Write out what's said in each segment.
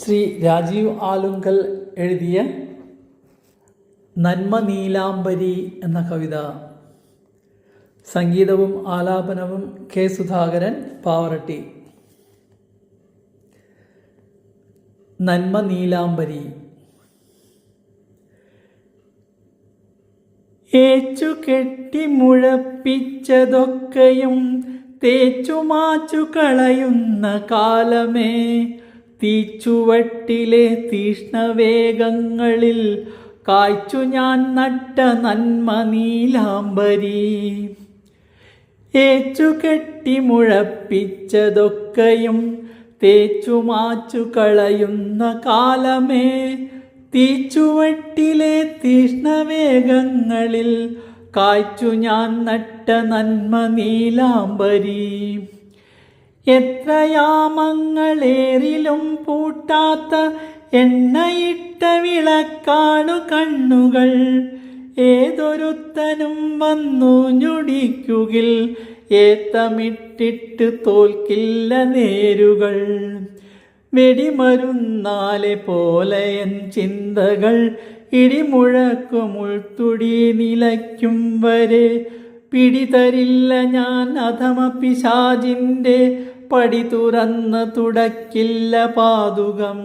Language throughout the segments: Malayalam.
ശ്രീ രാജീവ് ആലുങ്കൽ എഴുതിയ നന്മ നീലാംബരി എന്ന കവിത. സംഗീതവും ആലാപനവും കെ സുധാകരൻ, പാവറട്ടി. നന്മ നീലാംബരി. ഏച്ചു കെട്ടി മുഴപ്പിച്ചതൊക്കെയും തേച്ചുമാച്ചു കളയുന്ന കാലമേ, തീച്ചുവട്ടിലെ തീഷ്ണവേഗങ്ങളിൽ കായ്ച്ചു ഞാൻ നട്ട നന്മ നീലാംബരി. ഏച്ചു കെട്ടി മുഴപ്പിച്ചതൊക്കെയും തേച്ചുമാച്ചു കളയുന്ന കാലമേ, തീച്ചുവട്ടിലെ തീഷ്ണവേഗങ്ങളിൽ കായ്ച്ചു ഞാൻ നട്ട നന്മ നീലാംബരി. എത്രയാമങ്ങളേറിലും പൂട്ടാത്ത എണ്ണയിട്ട വിളക്കാണു കണ്ണുകൾ, ഏതൊരുത്തനും വന്നു ഞൊടിക്കുകിൽ ഏത്തമിട്ടിട്ട് തോൽക്കില്ല നേരുകൾ. വെടിമരുന്നാലെ പോലെ എൻ ചിന്തകൾ ഇടിമുഴക്കുമുൾത്തുടി നിലയ്ക്കും വരെ, പിടിതരില്ല ഞാൻ അധമ പിശാചിൻ്റെ പടി തുറന്ന് തുടക്കില്ല പാതുകം.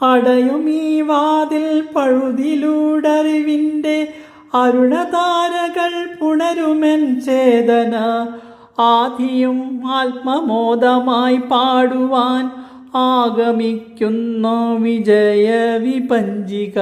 അടയും ഈ വാതിൽ പഴുതിലൂടറിവിൻ്റെ അരുണതാരകൾ പുണരുമെൻ ചേതന, ആധിയും ആത്മമോദമായി പാടുവാൻ ആഗമിക്കുന്നു വിജയ വിപഞ്ചിക.